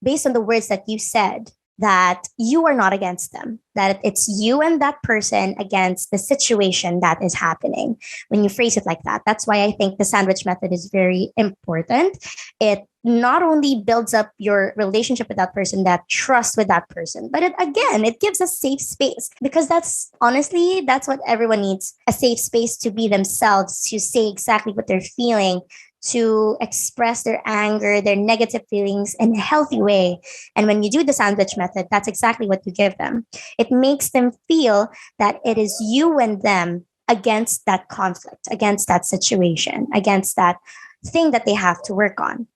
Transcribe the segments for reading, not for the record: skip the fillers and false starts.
based on the words that you said, that you are not against them, that it's you and that person against the situation that is happening. When you phrase it like that, that's why I think the sandwich method is very important. It not only builds up your relationship with that person, that trust with that person, but it gives a safe space, because that's honestly, that's what everyone needs: a safe space to be themselves, to say exactly what they're feeling, to express their anger, their negative feelings in a healthy way. And when you do the sandwich method, that's exactly what you give them. It makes them feel that it is you and them against that conflict, against that situation, against that thing that they have to work on.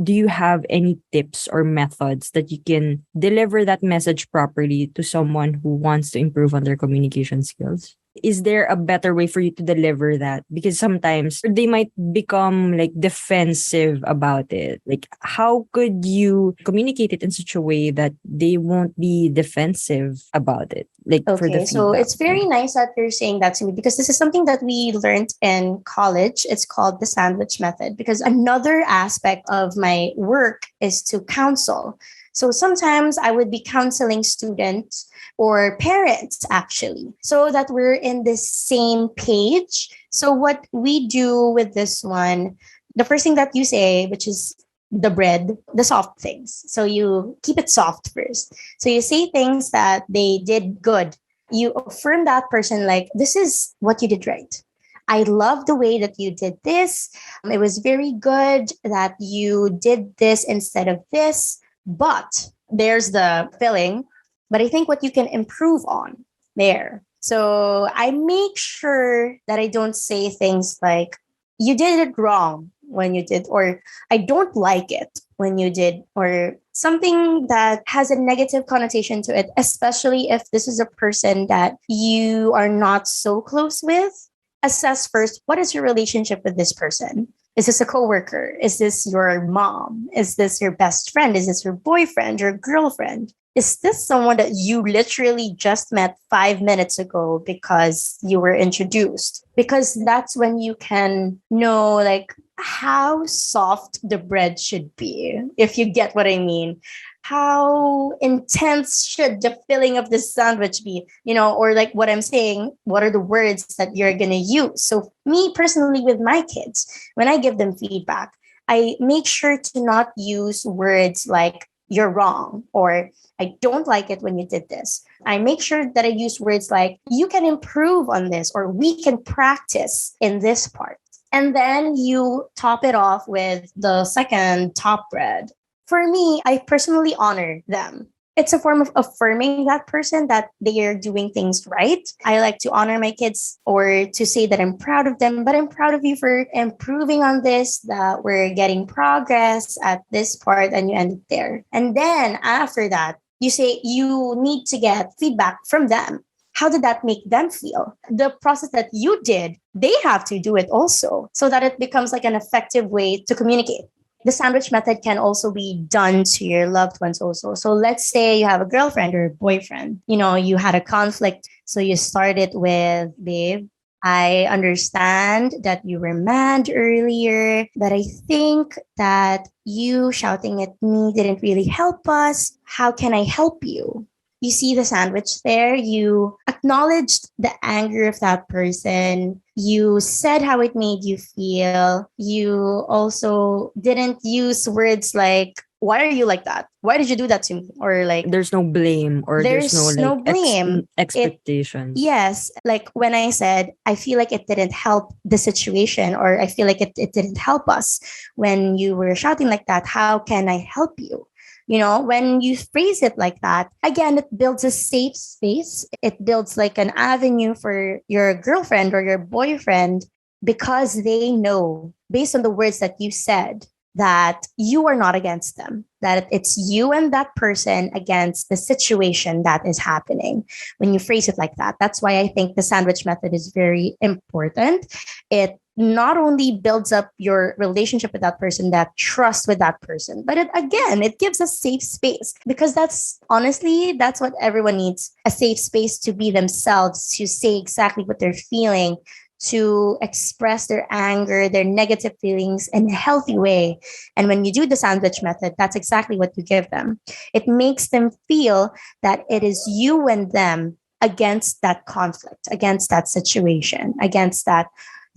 Do you have any tips or methods that you can deliver that message properly to someone who wants to improve on their communication skills? Is there a better way for you to deliver that? Because sometimes they might become like defensive about it. Like, how could you communicate it in such a way that they won't be defensive about it? Like for the Okay, so feedback. it's very nice that you're saying that to me, because this is something that we learned in college. It's called the sandwich method, because another aspect of my work is to counsel. So sometimes I would be counseling students or parents, actually, so that we're in the same page. So what we do with this one, the first thing that you say, which is the bread, the soft things. So you keep it soft first. So you say things that they did good. You affirm that person, like, this is what you did right. I love the way that you did this. It was very good that you did this instead of this. But there's the filling. But I think what you can improve on there. So I make sure that I don't say things like, you did it wrong when you did, or I don't like it when you did, or something that has a negative connotation to it, especially if this is a person that you are not so close with. Assess first, what is your relationship with this person? Is this a coworker? Is this your mom? Is this your best friend? Is this your boyfriend, your girlfriend? Is this someone that you literally just met 5 minutes ago because you were introduced? Because that's when you can know, like, how soft the bread should be, if you get what I mean. How intense should the filling of the sandwich be? Or like what I'm saying, what are the words that you're going to use? So, me personally, with my kids, when I give them feedback, I make sure to not use words like, you're wrong, or I don't like it when you did this. I make sure that I use words like, you can improve on this, or we can practice in this part. And then you top it off with the second top bread. For me, I personally honor them. It's a form of affirming that person that they are doing things right. I like to honor my kids, or to say that I'm proud of them, but I'm proud of you for improving on this, that we're getting progress at this part, and you end it there. And then after that, you say you need to get feedback from them. How did that make them feel? The process that you did, they have to do it also, so that it becomes like an effective way to communicate. The sandwich method can also be done to your loved ones also. So let's say you have a girlfriend or a boyfriend, you had a conflict. So you started with, babe, I understand that you were mad earlier, but I think that you shouting at me didn't really help us. How can I help you? You see the sandwich there. You acknowledged the anger of that person. You said how it made you feel. You also didn't use words like, why are you like that? Why did you do that to me? Or like, There's no blame, or there's no there's no like blame. expectations. Yes, like when I said, I feel like it didn't help the situation, or I feel like it didn't help us when you were shouting like that. How can I help you? When you phrase it like that, again, it builds a safe space. It builds like an avenue for your girlfriend or your boyfriend, because they know, based on the words that you said, that you are not against them, that it's you and that person against the situation that is happening. When you phrase it like that, that's why I think the sandwich method is very important. It not only builds up your relationship with that person, that trust with that person, but it gives a safe space, because that's honestly, that's what everyone needs: a safe space to be themselves, to say exactly what they're feeling, to express their anger, their negative feelings in a healthy way. And when you do the sandwich method, that's exactly what you give them. It makes them feel that it is you and them against that conflict, against that situation, against that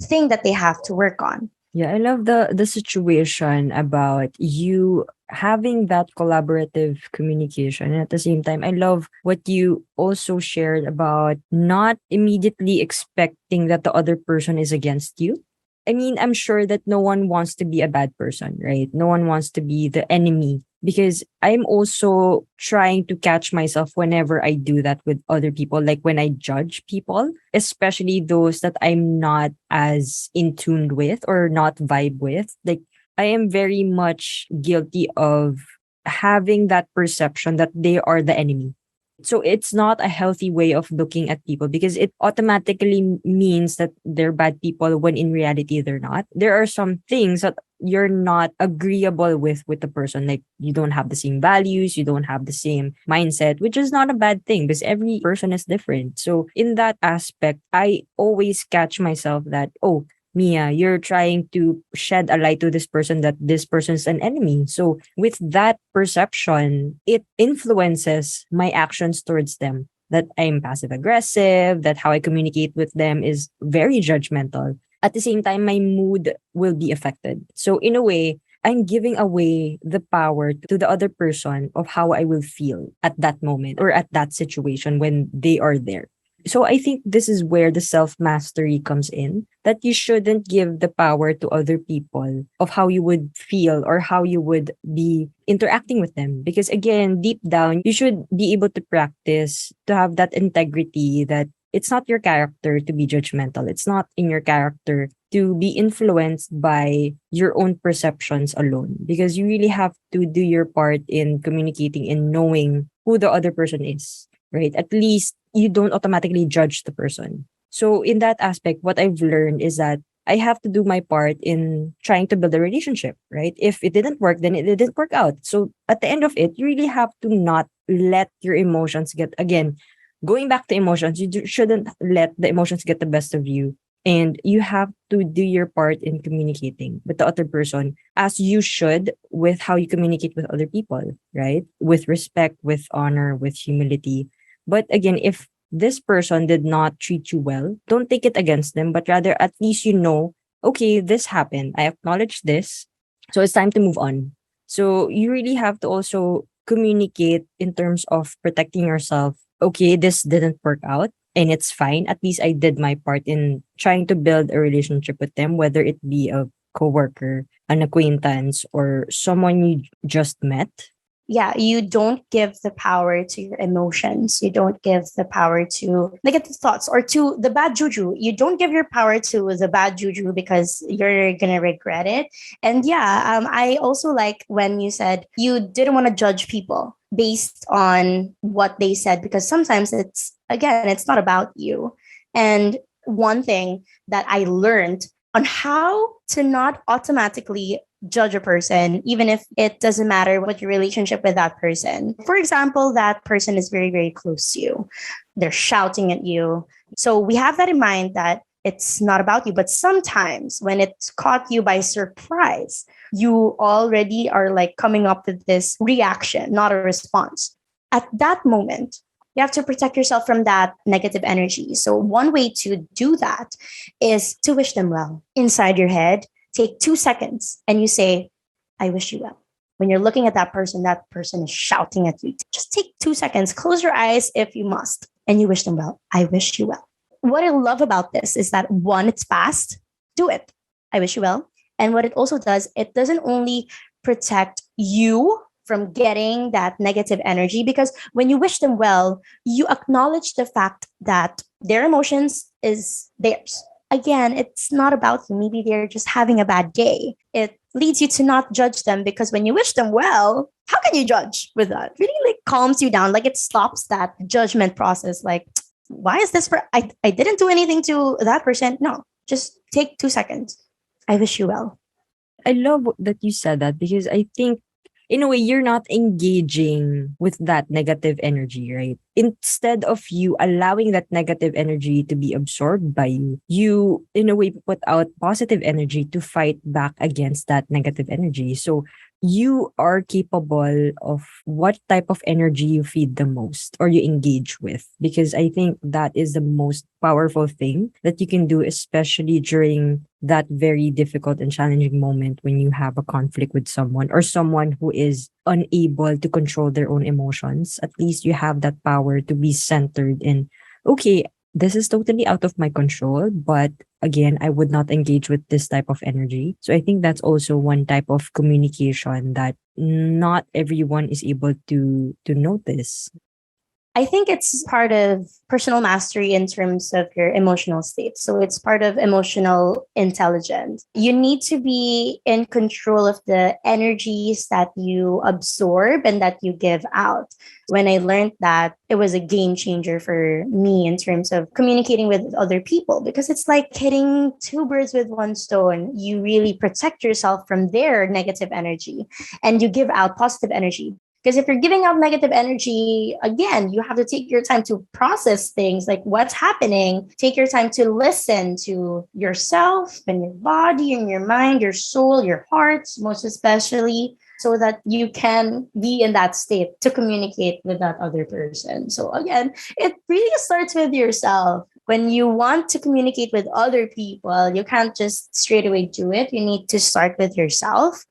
thing that they have to work on. Yeah, I love the situation about you having that collaborative communication. And at the same time, I love what you also shared about not immediately expecting that the other person is against you. I mean, I'm sure that no one wants to be a bad person, right? No one wants to be the enemy, because I'm also trying to catch myself whenever I do that with other people, like when I judge people, especially those that I'm not as in tune with or not vibe with. Like, I am very much guilty of having that perception that they are the enemy. So it's not a healthy way of looking at people, because it automatically means that they're bad people when in reality they're not. There are some things that you're not agreeable with the person. Like, you don't have the same values, you don't have the same mindset, which is not a bad thing because every person is different. So in that aspect, I always catch myself that, oh, Mia, you're trying to shed a light to this person that this person's an enemy. So with that perception, it influences my actions towards them. That I'm passive aggressive, that how I communicate with them is very judgmental. At the same time, my mood will be affected. So in a way, I'm giving away the power to the other person of how I will feel at that moment or at that situation when they are there. So I think this is where the self mastery comes in, that you shouldn't give the power to other people of how you would feel or how you would be interacting with them. Because again, deep down, you should be able to practice to have that integrity that it's not your character to be judgmental. It's not in your character to be influenced by your own perceptions alone, because you really have to do your part in communicating and knowing who the other person is, right? At least you don't automatically judge the person. So in that aspect, what I've learned is that I have to do my part in trying to build a relationship, right? If it didn't work, then it didn't work out. So at the end of it, you really have to not let your emotions get, again, going back to emotions, shouldn't let the emotions get the best of you. And you have to do your part in communicating with the other person as you should with how you communicate with other people, right? With respect, with honor, with humility. But again, if this person did not treat you well, don't take it against them, but rather at least you know, okay, this happened. I acknowledge this. So it's time to move on. So you really have to also communicate in terms of protecting yourself. Okay, this didn't work out and it's fine. At least I did my part in trying to build a relationship with them, whether it be a coworker, an acquaintance, or someone you just met. Yeah, you don't give the power to your emotions. You don't give the power to negative thoughts or to the bad juju. You don't give your power to the bad juju because you're going to regret it. And yeah, I also like when you said you didn't want to judge people based on what they said, because sometimes it's, again, it's not about you. And one thing that I learned on how to not automatically judge a person, even if it doesn't matter what your relationship with that person. For example, that person is very, very close to you. They're shouting at you. So we have that in mind that it's not about you. But sometimes when it's caught you by surprise, you already are like coming up with this reaction, not a response. At that moment, you have to protect yourself from that negative energy. So one way to do that is to wish them well inside your head. Take 2 seconds and you say, I wish you well. When you're looking at that person is shouting at you. Just take 2 seconds, close your eyes if you must, and you wish them well. I wish you well. What I love about this is that one, it's fast. Do it. I wish you well. And what it also does, it doesn't only protect you from getting that negative energy, because when you wish them well, you acknowledge the fact that their emotions is theirs. Again, it's not about you. Maybe they're just having a bad day. It leads you to not judge them, because when you wish them well, how can you judge with that? It really like calms you down. Like it stops that judgment process. Like, why is this I didn't do anything to that person. No, just take 2 seconds. I wish you well. I love that you said that, because I think in a way you're not engaging with that negative energy, right? instead of you allowing that negative energy to be absorbed by you, you in a way put out positive energy to fight back against that negative energy. So you are capable of what type of energy you feed the most or you engage with. Because I think that is the most powerful thing that you can do, especially during that very difficult and challenging moment when you have a conflict with someone or someone who is unable to control their own emotions. At least you have that power to be centered in, okay, this is totally out of my control, but again, I would not engage with this type of energy. So I think that's also one type of communication that not everyone is able to notice. I think it's part of personal mastery in terms of your emotional state. So it's part of emotional intelligence. You need to be in control of the energies that you absorb and that you give out. When I learned that, it was a game changer for me in terms of communicating with other people, because it's like hitting two birds with one stone. You really protect yourself from their negative energy and you give out positive energy. Because if you're giving out negative energy, again, you have to take your time to process things like what's happening. Take your time to listen to yourself and your body and your mind, your soul, your heart, most especially, so that you can be in that state to communicate with that other person. So again, it really starts with yourself. When you want to communicate with other people, you can't just straight away do it. You need to start with yourself.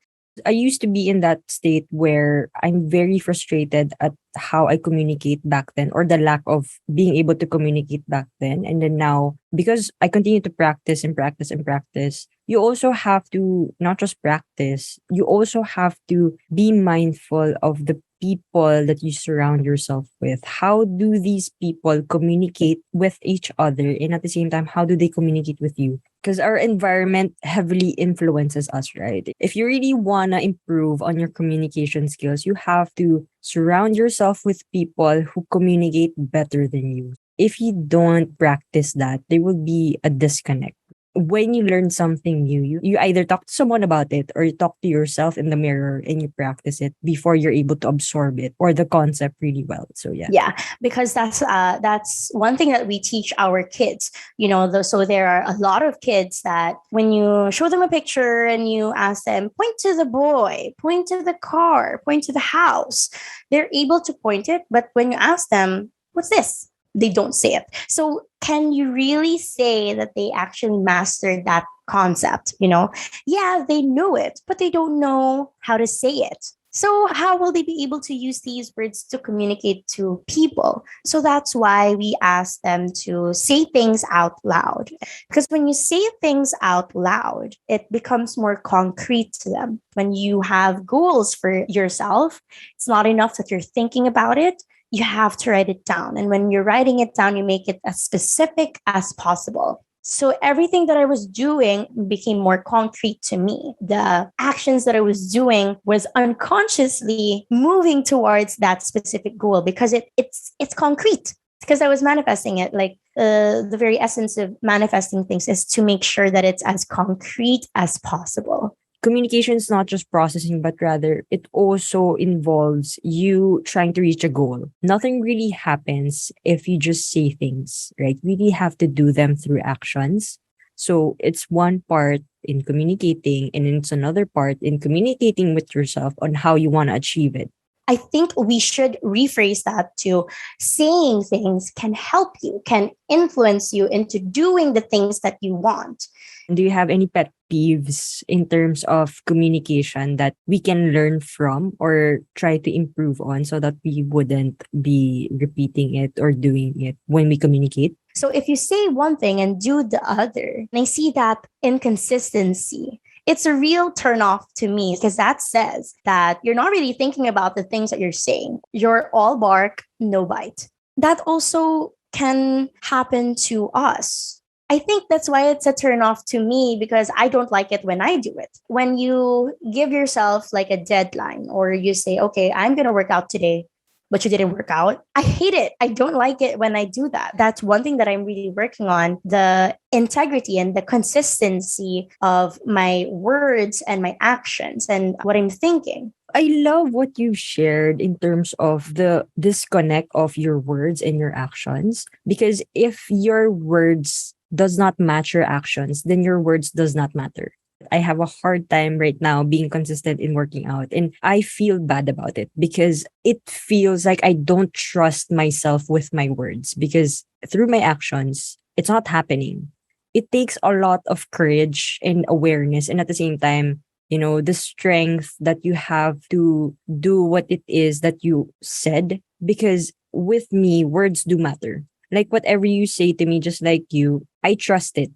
I used to be in that state where I'm very frustrated at how I communicate back then, or the lack of being able to communicate back then. And then now, because I continue to practice and practice and practice, you also have to not just practice, you also have to be mindful of the people that you surround yourself with. How do these people communicate with each other? And at the same time, how do they communicate with you? Because our environment heavily influences us, right? If you really want to improve on your communication skills, you have to surround yourself with people who communicate better than you. If you don't practice that, there will be a disconnect. When you learn something new, you either talk to someone about it or you talk to yourself in the mirror and you practice it before you're able to absorb it or the concept really well. So yeah. Yeah, because that's one thing that we teach our kids. So there are a lot of kids that when you show them a picture and you ask them, point to the boy, point to the car, point to the house, they're able to point it. But when you ask them, what's this? They don't say it. So can you really say that they actually mastered that concept? Yeah, they know it, but they don't know how to say it. So how will they be able to use these words to communicate to people? So that's why we ask them to say things out loud. Because when you say things out loud, it becomes more concrete to them. When you have goals for yourself, it's not enough that you're thinking about it. You have to write it down. And when you're writing it down, you make it as specific as possible. So everything that I was doing became more concrete to me. The actions that I was doing was unconsciously moving towards that specific goal because it's concrete. Because I was manifesting it. Like the very essence of manifesting things is to make sure that it's as concrete as possible. Communication is not just processing, but rather it also involves you trying to reach a goal. Nothing really happens if you just say things, right? You really have to do them through actions. So it's one part in communicating, and it's another part in communicating with yourself on how you want to achieve it. I think we should rephrase that to saying things can help you, can influence you into doing the things that you want. Do you have any pet peeves in terms of communication that we can learn from or try to improve on so that we wouldn't be repeating it or doing it when we communicate? So if you say one thing and do the other, and I see that inconsistency, it's a real turnoff to me because that says that you're not really thinking about the things that you're saying. You're all bark, no bite. That also can happen to us. I think that's why it's a turnoff to me because I don't like it when I do it. When you give yourself like a deadline or you say, okay, I'm going to work out today, but you didn't work out. I hate it. I don't like it when I do that. That's one thing that I'm really working on, the integrity and the consistency of my words and my actions and what I'm thinking. I love what you shared in terms of the disconnect of your words and your actions. Because if your words does not match your actions, then your words does not matter. I have a hard time right now being consistent in working out, and I feel bad about it because it feels like I don't trust myself with my words because through my actions, it's not happening. It takes a lot of courage and awareness, and at the same time, the strength that you have to do what it is that you said. Because with me, words do matter. Like whatever you say to me, just like you, I trust it.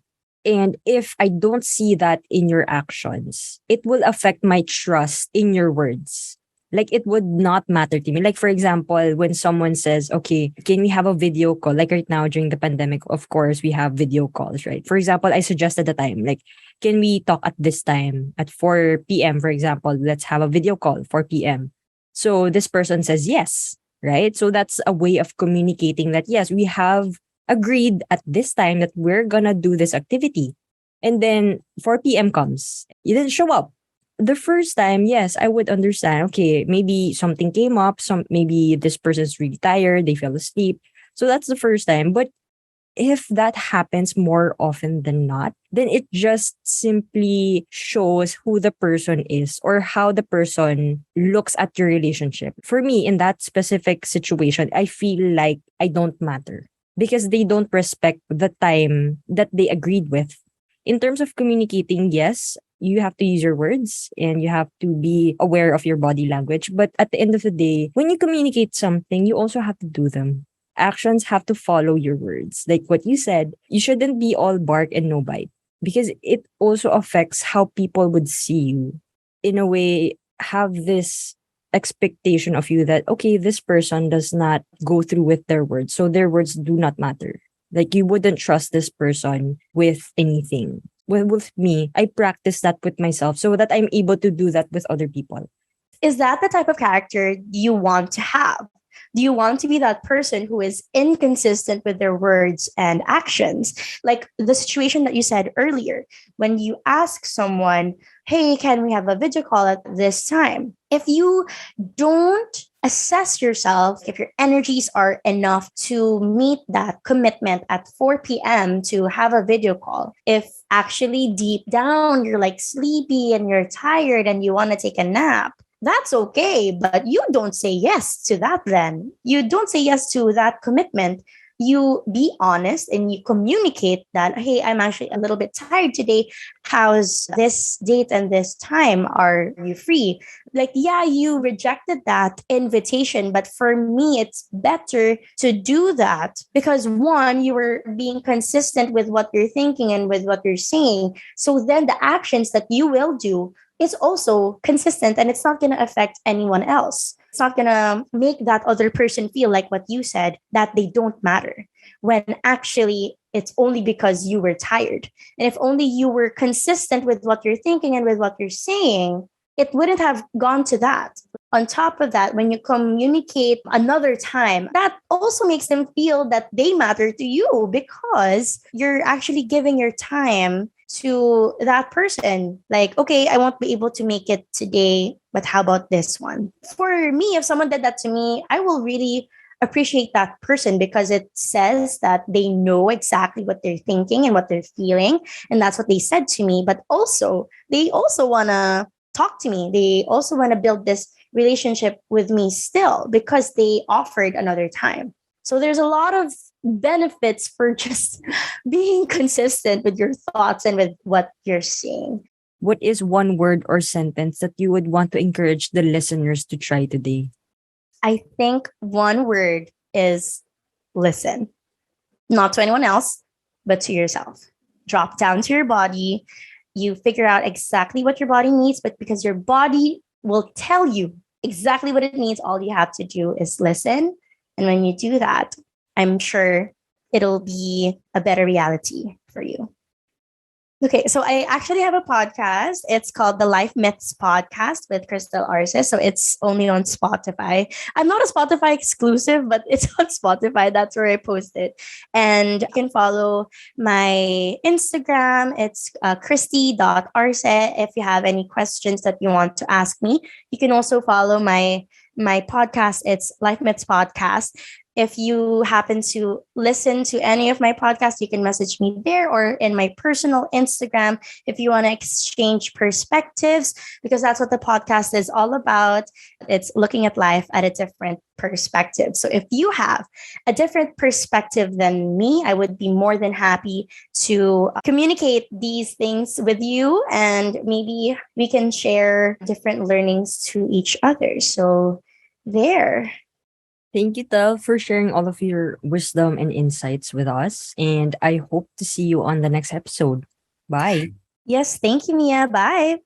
And if I don't see that in your actions, it will affect my trust in your words. Like it would not matter to me. Like, for example, when someone says, okay, can we have a video call? Like right now during the pandemic, of course, we have video calls, right? For example, I suggested the time, like, can we talk at this time at 4 p.m., for example? Let's have a video call, 4 p.m. So this person says yes, right? So that's a way of communicating that, yes, we have agreed at this time that we're gonna do this activity. And then 4 p.m. comes. You didn't show up. The first time, yes, I would understand. Okay, maybe something came up. Maybe this person's really tired. They fell asleep. So that's the first time. But if that happens more often than not, then it just simply shows who the person is or how the person looks at your relationship. For me, in that specific situation, I feel like I don't matter because they don't respect the time that they agreed with. In terms of communicating, yes, you have to use your words and you have to be aware of your body language. But at the end of the day, when you communicate something, you also have to do them. Actions have to follow your words. Like what you said, you shouldn't be all bark and no bite because it also affects how people would see you. In a way, have this expectation of you that, okay, this person does not go through with their words. So their words do not matter. Like you wouldn't trust this person with anything. Well, with me, I practice that with myself so that I'm able to do that with other people. Is that the type of character you want to have? Do you want to be that person who is inconsistent with their words and actions? Like the situation that you said earlier, when you ask someone, hey, can we have a video call at this time? If you don't assess yourself, if your energies are enough to meet that commitment at 4 p.m. to have a video call, if actually deep down you're like sleepy and you're tired and you want to take a nap, that's okay. But you don't say yes to that then. You don't say yes to that commitment. You be honest and you communicate that, hey, I'm actually a little bit tired today. How's this date and this time? Are you free? Like, yeah, you rejected that invitation. But for me, it's better to do that because one, you were being consistent with what you're thinking and with what you're saying. So then the actions that you will do is also consistent and it's not going to affect anyone else. It's not going to make that other person feel like what you said, that they don't matter, when actually it's only because you were tired. And if only you were consistent with what you're thinking and with what you're saying, it wouldn't have gone to that. On top of that, when you communicate another time, that also makes them feel that they matter to you because you're actually giving your time to that person. Like, okay, I won't be able to make it today, but how about this one? For me, if someone did that to me, I will really appreciate that person because it says that they know exactly what they're thinking and what they're feeling. And that's what they said to me. But also, they also want to talk to me. They also want to build this relationship with me still because they offered another time. So there's a lot of benefits for just being consistent with your thoughts and with what you're saying. What is one word or sentence that you would want to encourage the listeners to try today? I think one word is listen, not to anyone else, but to yourself. Drop down to your body. You figure out exactly what your body needs, but because your body will tell you exactly what it needs, all you have to do is listen. And when you do that, I'm sure it'll be a better reality for you. Okay, so I actually have a podcast. It's called the Life Myths Podcast with Kristel Arce. So it's only on Spotify. I'm not a Spotify exclusive, but it's on Spotify. That's where I post it. And you can follow my Instagram. It's christy.arce. If you have any questions that you want to ask me, you can also follow my podcast. It's Life Myths Podcast. If you happen to listen to any of my podcasts, you can message me there or in my personal Instagram if you want to exchange perspectives, because that's what the podcast is all about. It's looking at life at a different perspective. So if you have a different perspective than me, I would be more than happy to communicate these things with you, and maybe we can share different learnings to each other. So there. Thank you, Tel, for sharing all of your wisdom and insights with us. And I hope to see you on the next episode. Bye. Yes, thank you, Mia. Bye.